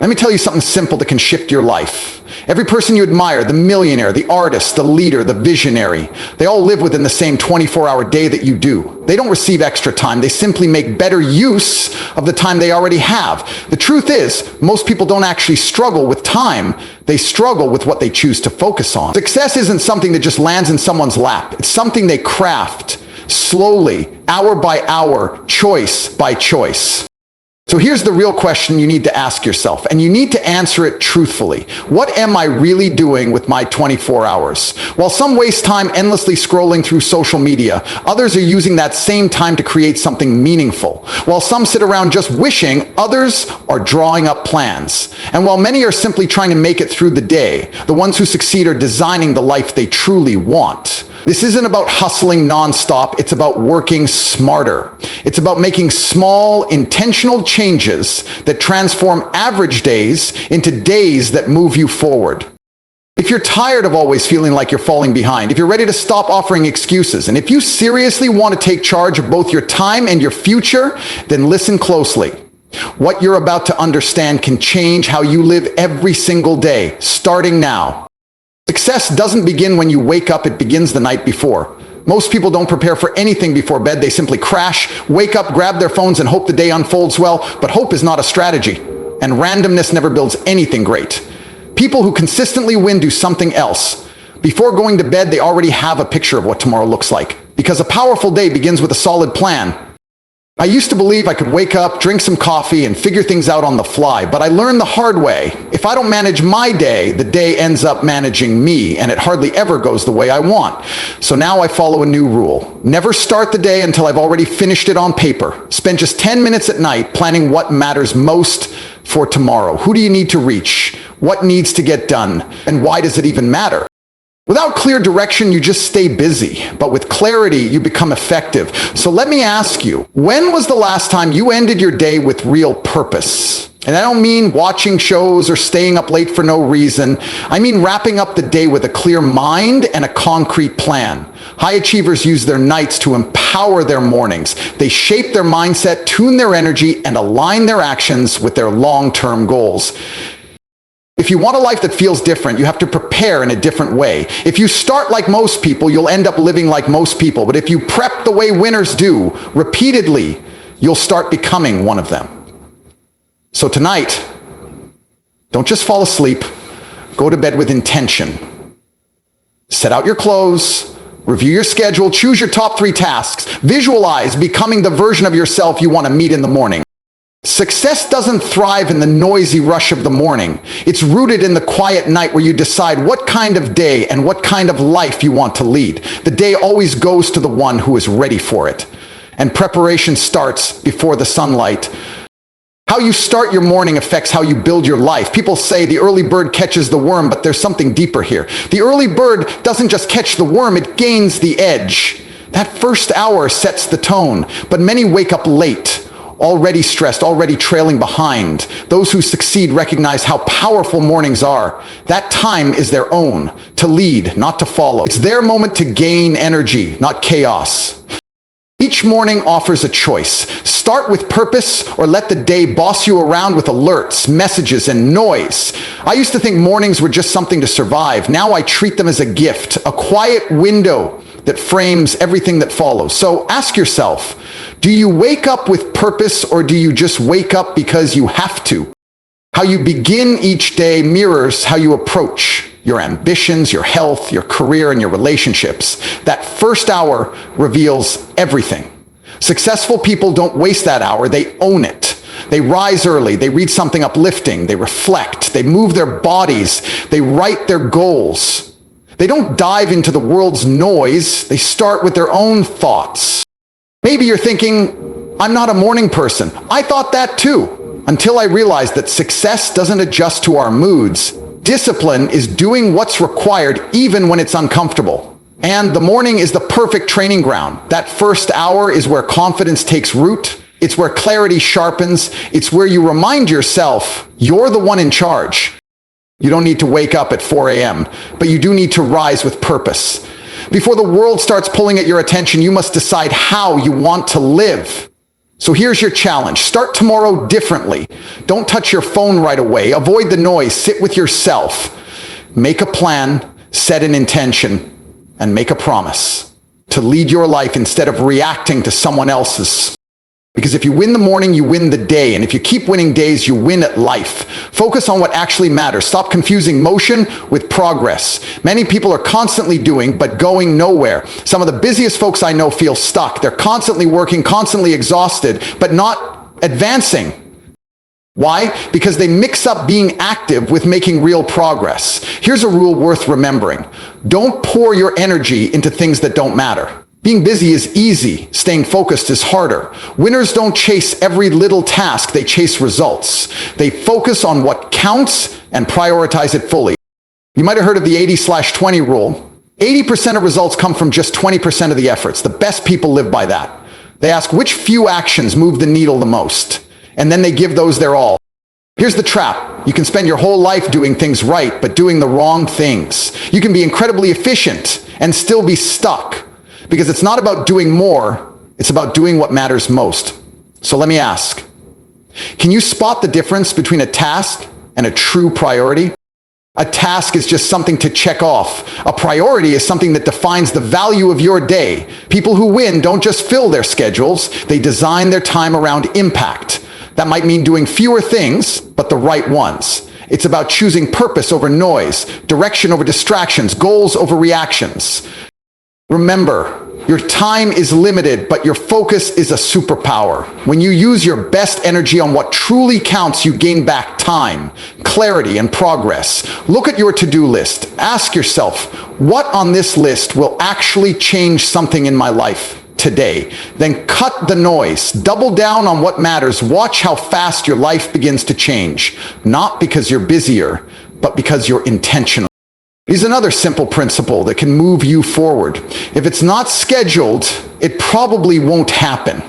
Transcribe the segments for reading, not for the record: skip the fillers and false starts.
Let me tell you something simple that can shift your life. Every person you admire, the millionaire, the artist, the leader, the visionary, they all live within the same 24-hour day that you do. They don't receive extra time. They simply make better use of the time they already have. The truth is, most people don't actually struggle with time. They struggle with what they choose to focus on. Success isn't something that just lands in someone's lap. It's something they craft slowly, hour by hour, choice by choice. So here's the real question you need to ask yourself, and you need to answer it truthfully. What am I really doing with my 24 hours? While some waste time endlessly scrolling through social media, others are using that same time to create something meaningful. While some sit around just wishing, others are drawing up plans. And while many are simply trying to make it through the day, the ones who succeed are designing the life they truly want. This isn't about hustling nonstop. It's about working smarter. It's about making small, intentional changes that transform average days into days that move you forward. If you're tired of always feeling like you're falling behind, if you're ready to stop offering excuses, and if you seriously want to take charge of both your time and your future, then listen closely. What you're about to understand can change how you live every single day, starting now. Success doesn't begin when you wake up, it begins the night before. Most people don't prepare for anything before bed. They simply crash, wake up, grab their phones, and hope the day unfolds well. But hope is not a strategy, and randomness never builds anything great. People who consistently win do something else. Before going to bed, they already have a picture of what tomorrow looks like, because a powerful day begins with a solid plan. I used to believe I could wake up, drink some coffee, and figure things out on the fly, but I learned the hard way. If I don't manage my day, the day ends up managing me, and it hardly ever goes the way I want. So now I follow a new rule. Never start the day until I've already finished it on paper. Spend just 10 minutes at night planning what matters most for tomorrow. Who do you need to reach? What needs to get done? And why does it even matter? Without clear direction, you just stay busy, but with clarity, you become effective. So let me ask you, when was the last time you ended your day with real purpose? And I don't mean watching shows or staying up late for no reason. I mean wrapping up the day with a clear mind and a concrete plan. High achievers use their nights to empower their mornings. They shape their mindset, tune their energy, and align their actions with their long-term goals. If you want a life that feels different, you have to prepare in a different way. If you start like most people, you'll end up living like most people. But if you prep the way winners do, repeatedly, you'll start becoming one of them. So tonight, don't just fall asleep. Go to bed with intention. Set out your clothes, review your schedule, choose your top 3 tasks, visualize becoming the version of yourself you want to meet in the morning. Success doesn't thrive in the noisy rush of the morning. It's rooted in the quiet night where you decide what kind of day and what kind of life you want to lead. The day always goes to the one who is ready for it. And preparation starts before the sunlight. How you start your morning affects how you build your life. People say the early bird catches the worm, but there's something deeper here. The early bird doesn't just catch the worm, it gains the edge. That first hour sets the tone, but many wake up late. Already stressed, already trailing behind. Those who succeed recognize how powerful mornings are. That time is their own, to lead, not to follow. It's their moment to gain energy, not chaos. Each morning offers a choice. Start with purpose or let the day boss you around with alerts, messages, and noise. I used to think mornings were just something to survive. Now I treat them as a gift, a quiet window that frames everything that follows. So ask yourself, do you wake up with purpose or do you just wake up because you have to? How you begin each day mirrors how you approach your ambitions, your health, your career, and your relationships. That first hour reveals everything. Successful people don't waste that hour, they own it. They rise early, they read something uplifting, they reflect, they move their bodies, they write their goals. They don't dive into the world's noise, they start with their own thoughts. Maybe you're thinking, I'm not a morning person. I thought that too, until I realized that success doesn't adjust to our moods. Discipline is doing what's required even when it's uncomfortable. And the morning is the perfect training ground. That first hour is where confidence takes root. It's where clarity sharpens. It's where you remind yourself you're the one in charge. You don't need to wake up at 4 a.m., but you do need to rise with purpose. Before the world starts pulling at your attention, you must decide how you want to live. So here's your challenge. Start tomorrow differently. Don't touch your phone right away. Avoid the noise. Sit with yourself. Make a plan, set an intention, and make a promise to lead your life instead of reacting to someone else's. Because if you win the morning, you win the day. And if you keep winning days, you win at life. Focus on what actually matters. Stop confusing motion with progress. Many people are constantly doing, but going nowhere. Some of the busiest folks I know feel stuck. They're constantly working, constantly exhausted, but not advancing. Why? Because they mix up being active with making real progress. Here's a rule worth remembering. Don't pour your energy into things that don't matter. Being busy is easy. Staying focused is harder. Winners don't chase every little task. They chase results. They focus on what counts and prioritize it fully. You might have heard of the 80/20 rule. 80% of results come from just 20% of the efforts. The best people live by that. They ask which few actions move the needle the most, and then they give those their all. Here's the trap. You can spend your whole life doing things right, but doing the wrong things. You can be incredibly efficient and still be stuck. Because it's not about doing more, it's about doing what matters most. So let me ask, can you spot the difference between a task and a true priority? A task is just something to check off. A priority is something that defines the value of your day. People who win don't just fill their schedules, they design their time around impact. That might mean doing fewer things, but the right ones. It's about choosing purpose over noise, direction over distractions, goals over reactions. Remember, your time is limited, but your focus is a superpower. When you use your best energy on what truly counts, you gain back time, clarity, and progress. Look at your to-do list. Ask yourself, what on this list will actually change something in my life today? Then cut the noise. Double down on what matters. Watch how fast your life begins to change. Not because you're busier, but because you're intentional. Here's another simple principle that can move you forward. If it's not scheduled, it probably won't happen.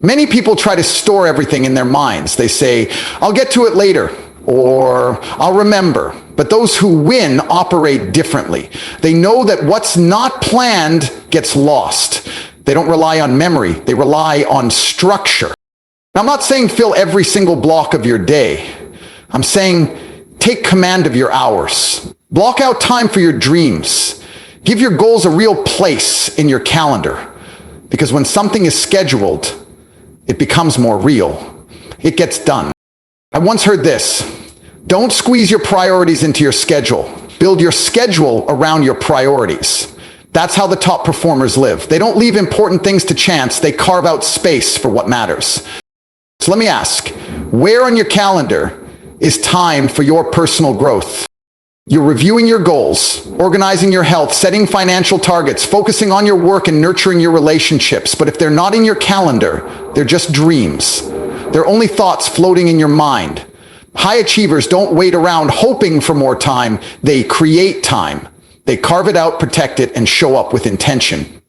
Many people try to store everything in their minds. They say, I'll get to it later, or I'll remember. But those who win operate differently. They know that what's not planned gets lost. They don't rely on memory. They rely on structure. Now, I'm not saying fill every single block of your day. I'm saying take command of your hours. Block out time for your dreams. Give your goals a real place in your calendar. Because when something is scheduled, it becomes more real. It gets done. I once heard this. Don't squeeze your priorities into your schedule. Build your schedule around your priorities. That's how the top performers live. They don't leave important things to chance. They carve out space for what matters. So let me ask, where on your calendar is time for your personal growth? You're reviewing your goals, organizing your health, setting financial targets, focusing on your work and nurturing your relationships. But if they're not in your calendar, they're just dreams. They're only thoughts floating in your mind. High achievers don't wait around hoping for more time. They create time. They carve it out, protect it, and show up with intention.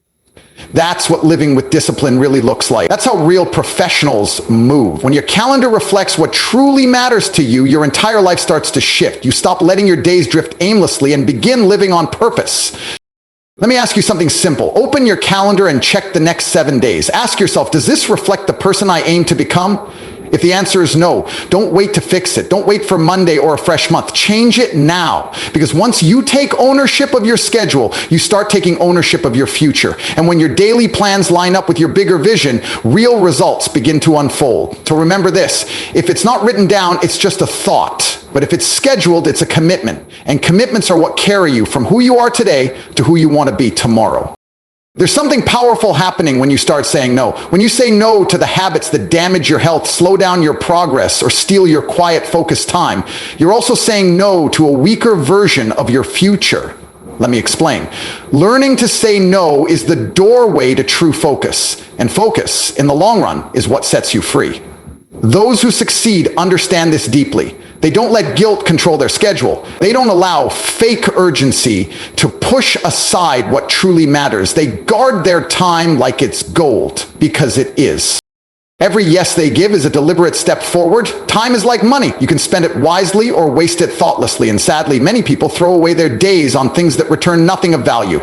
That's what living with discipline really looks like. That's how real professionals move. When your calendar reflects what truly matters to you, your entire life starts to shift. You stop letting your days drift aimlessly and begin living on purpose. Let me ask you something simple. Open your calendar and check the next 7 days. Ask yourself, does this reflect the person I aim to become? If the answer is no, don't wait to fix it. Don't wait for Monday or a fresh month. Change it now. Because once you take ownership of your schedule, you start taking ownership of your future. And when your daily plans line up with your bigger vision, real results begin to unfold. So remember this, if it's not written down, it's just a thought. But if it's scheduled, it's a commitment. And commitments are what carry you from who you are today to who you want to be tomorrow. There's something powerful happening when you start saying no. When you say no to the habits that damage your health, slow down your progress, or steal your quiet, focused time, you're also saying no to a weaker version of your future. Let me explain. Learning to say no is the doorway to true focus. And focus, in the long run, is what sets you free. Those who succeed understand this deeply. They don't let guilt control their schedule. They don't allow fake urgency to push aside what truly matters. They guard their time like it's gold, because it is. Every yes they give is a deliberate step forward. Time is like money. You can spend it wisely or waste it thoughtlessly. And sadly, many people throw away their days on things that return nothing of value.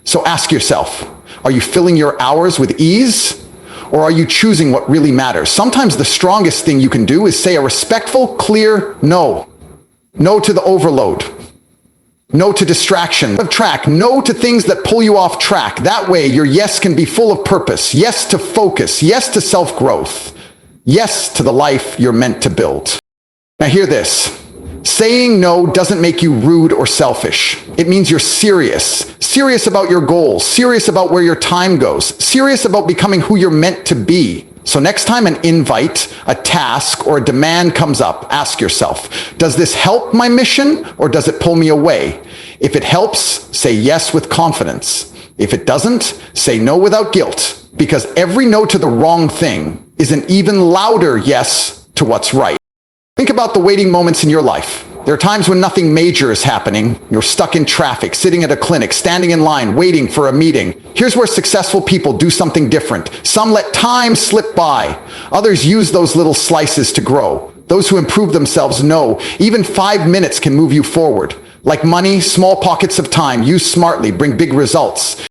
So ask yourself, are you filling your hours with ease? Or are you choosing what really matters? Sometimes the strongest thing you can do is say a respectful, clear no. No to the overload. No to distraction. No to things that pull you off track. That way, your yes can be full of purpose. Yes to focus. Yes to self-growth. Yes to the life you're meant to build. Now hear this. Saying no doesn't make you rude or selfish. It means you're serious. Serious about your goals. Serious about where your time goes. Serious about becoming who you're meant to be. So next time an invite, a task, or a demand comes up, ask yourself, does this help my mission or does it pull me away? If it helps, say yes with confidence. If it doesn't, say no without guilt, because every no to the wrong thing is an even louder yes to what's right. Think about the waiting moments in your life. There are times when nothing major is happening. You're stuck in traffic, sitting at a clinic, standing in line, waiting for a meeting. Here's where successful people do something different. Some let time slip by. Others use those little slices to grow. Those who improve themselves know even 5 minutes can move you forward. Like money, small pockets of time, used smartly, bring big results.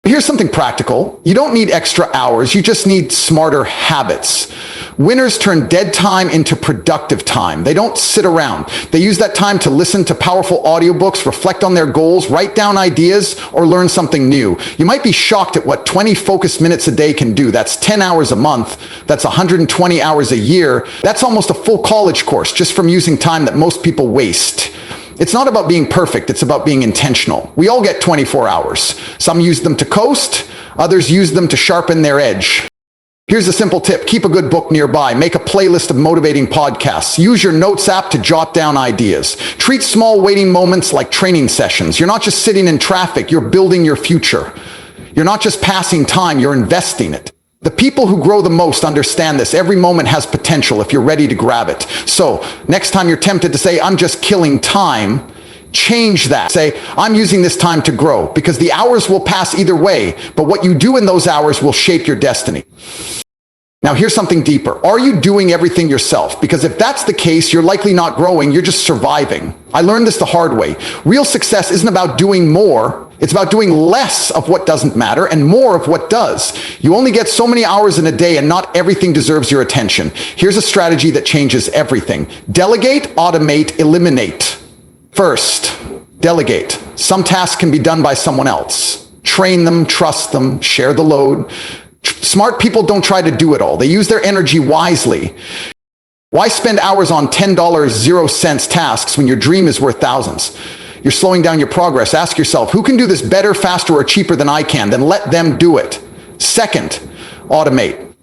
Here's something practical. You don't need extra hours. You just need smarter habits. Winners turn dead time into productive time. They don't sit around. They use that time to listen to powerful audiobooks, reflect on their goals, write down ideas, or learn something new. You might be shocked at what 20 focused minutes a day can do. That's 10 hours a month. That's 120 hours a year. That's almost a full college course just from using time that most people waste. It's not about being perfect, it's about being intentional. We all get 24 hours. Some use them to coast, others use them to sharpen their edge. Here's a simple tip. Keep a good book nearby. Make a playlist of motivating podcasts. Use your notes app to jot down ideas. Treat small waiting moments like training sessions. You're not just sitting in traffic, you're building your future. You're not just passing time, you're investing it. The people who grow the most understand this. Every moment has potential if you're ready to grab it. So, next time you're tempted to say, I'm just killing time, change that. Say, I'm using this time to grow, because the hours will pass either way, but what you do in those hours will shape your destiny. Now, here's something deeper. Are you doing everything yourself? Because if that's the case, you're likely not growing, you're just surviving. I learned this the hard way. Real success isn't about doing more. It's about doing less of what doesn't matter and more of what does. You only get so many hours in a day and not everything deserves your attention. Here's a strategy that changes everything. Delegate, automate, eliminate. First, delegate. Some tasks can be done by someone else. Train them, trust them, share the load. Smart people don't try to do it all. They use their energy wisely. Why spend hours on $10.00 tasks when your dream is worth thousands? You're slowing down your progress. Ask yourself, who can do this better, faster, or cheaper than I can? Then let them do it. Second, automate.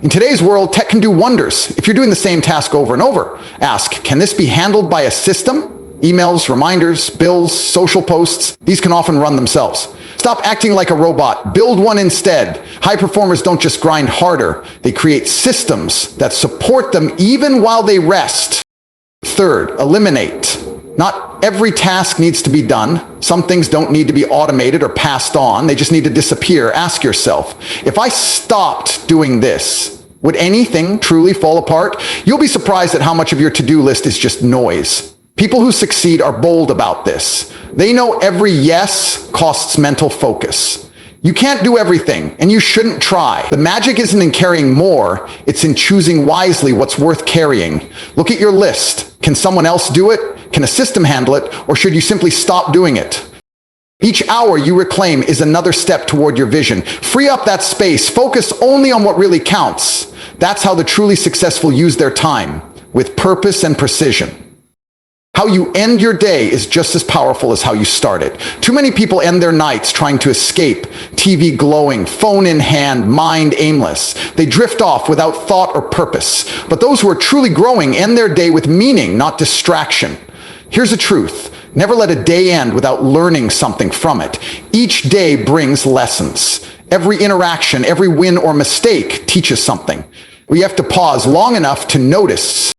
In today's world, tech can do wonders. If you're doing the same task over and over, ask, can this be handled by a system? Emails, reminders, bills, social posts, these can often run themselves. Stop acting like a robot. Build one instead. High performers don't just grind harder. They create systems that support them even while they rest. Third, eliminate. Not every task needs to be done. Some things don't need to be automated or passed on. They just need to disappear. Ask yourself, if I stopped doing this, would anything truly fall apart? You'll be surprised at how much of your to-do list is just noise. People who succeed are bold about this. They know every yes costs mental focus. You can't do everything, and you shouldn't try. The magic isn't in carrying more, it's in choosing wisely what's worth carrying. Look at your list. Can someone else do it? Can a system handle it? Or should you simply stop doing it? Each hour you reclaim is another step toward your vision. Free up that space. Focus only on what really counts. That's how the truly successful use their time, with purpose and precision. How you end your day is just as powerful as how you start it. Too many people end their nights trying to escape, TV glowing, phone in hand, mind aimless. They drift off without thought or purpose. But those who are truly growing end their day with meaning, not distraction. Here's the truth. Never let a day end without learning something from it. Each day brings lessons. Every interaction, every win or mistake teaches something. We have to pause long enough to notice.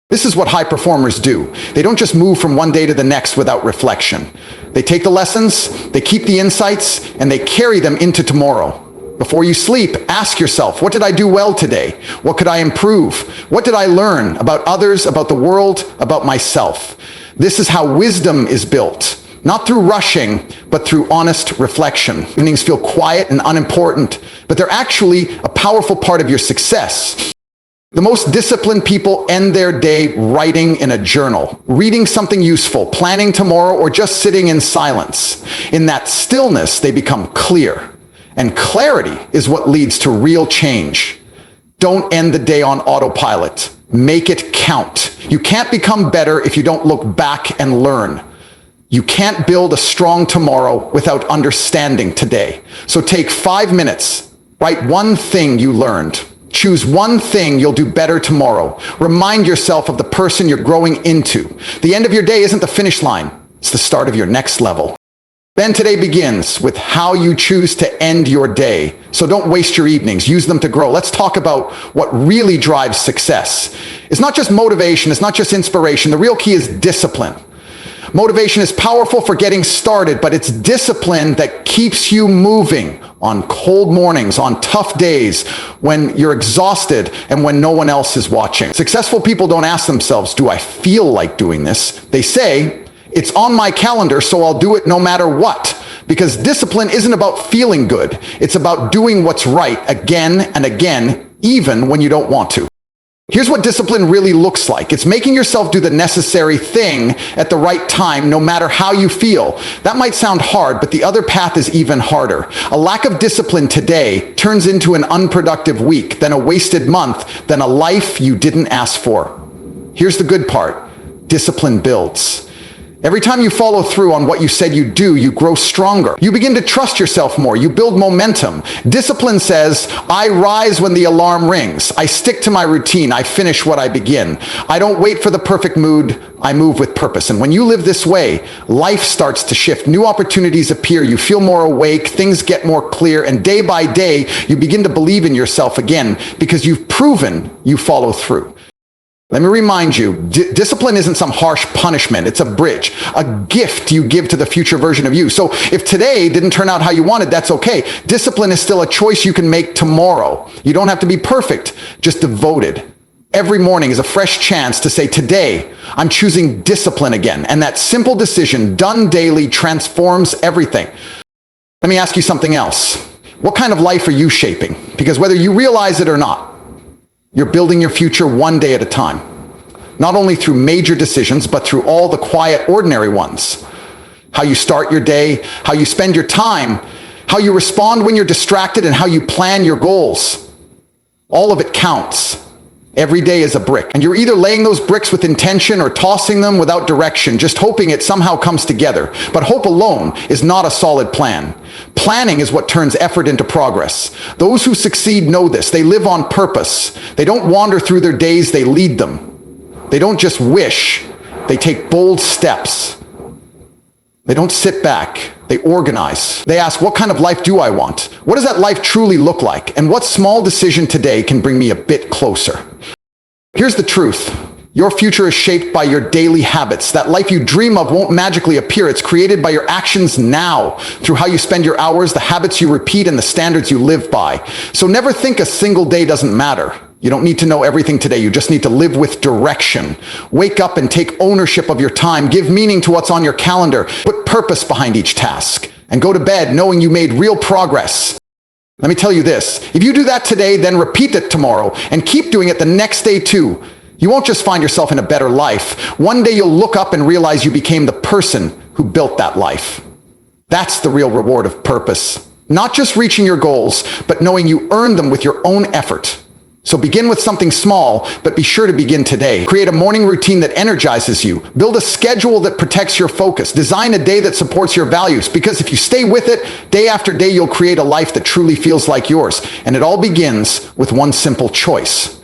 This is what high performers do. They don't just move from one day to the next without reflection. They take the lessons, they keep the insights, and they carry them into tomorrow. Before you sleep, ask yourself, what did I do well today? What could I improve? What did I learn about others, about the world, about myself? This is how wisdom is built. Not through rushing, but through honest reflection. Evenings feel quiet and unimportant, but they're actually a powerful part of your success. The most disciplined people end their day writing in a journal, reading something useful, planning tomorrow, or just sitting in silence. In that stillness, they become clear. And clarity is what leads to real change. Don't end the day on autopilot. Make it count. You can't become better if you don't look back and learn. You can't build a strong tomorrow without understanding today. So take 5 minutes. Write one thing you learned. Choose one thing you'll do better tomorrow. Remind yourself of the person you're growing into. The end of your day isn't the finish line. It's the start of your next level. Then today begins with how you choose to end your day. So don't waste your evenings. Use them to grow. Let's talk about what really drives success. It's not just motivation. It's not just inspiration. The real key is discipline. Motivation is powerful for getting started, but it's discipline that keeps you moving on cold mornings, on tough days, when you're exhausted and when no one else is watching. Successful people don't ask themselves, do I feel like doing this? They say, it's on my calendar, so I'll do it no matter what. Because discipline isn't about feeling good. It's about doing what's right again and again, even when you don't want to. Here's what discipline really looks like. It's making yourself do the necessary thing at the right time, no matter how you feel. That might sound hard, but the other path is even harder. A lack of discipline today turns into an unproductive week, then a wasted month, then a life you didn't ask for. Here's the good part. Discipline builds. Every time you follow through on what you said you'd do, you grow stronger. You begin to trust yourself more. You build momentum. Discipline says, I rise when the alarm rings. I stick to my routine. I finish what I begin. I don't wait for the perfect mood. I move with purpose. And when you live this way, life starts to shift. New opportunities appear. You feel more awake. Things get more clear. And day by day, you begin to believe in yourself again because you've proven you follow through. Let me remind you, discipline isn't some harsh punishment. It's a bridge, a gift you give to the future version of you. So if today didn't turn out how you wanted, that's okay. Discipline is still a choice you can make tomorrow. You don't have to be perfect, just devoted. Every morning is a fresh chance to say, today, I'm choosing discipline again. And that simple decision, done daily, transforms everything. Let me ask you something else. What kind of life are you shaping? Because whether you realize it or not, you're building your future one day at a time, not only through major decisions, but through all the quiet, ordinary ones. How you start your day, how you spend your time, how you respond when you're distracted, and how you plan your goals. All of it counts. Every day is a brick, and you're either laying those bricks with intention or tossing them without direction, just hoping it somehow comes together. But hope alone is not a solid plan. Planning is what turns effort into progress. Those who succeed know this. They live on purpose. They don't wander through their days, they lead them. They don't just wish, they take bold steps. They don't sit back, they organize. They ask, what kind of life do I want? What does that life truly look like? And what small decision today can bring me a bit closer? Here's the truth. Your future is shaped by your daily habits. That life you dream of won't magically appear. It's created by your actions now, through how you spend your hours, the habits you repeat, and the standards you live by. So never think a single day doesn't matter. You don't need to know everything today. You just need to live with direction. Wake up and take ownership of your time. Give meaning to what's on your calendar. Put purpose behind each task. And go to bed knowing you made real progress. Let me tell you this. If you do that today, then repeat it tomorrow. And keep doing it the next day too. You won't just find yourself in a better life. One day you'll look up and realize you became the person who built that life. That's the real reward of purpose. Not just reaching your goals, but knowing you earned them with your own effort. So begin with something small, but be sure to begin today. Create a morning routine that energizes you. Build a schedule that protects your focus. Design a day that supports your values, because if you stay with it, day after day, you'll create a life that truly feels like yours. And it all begins with one simple choice.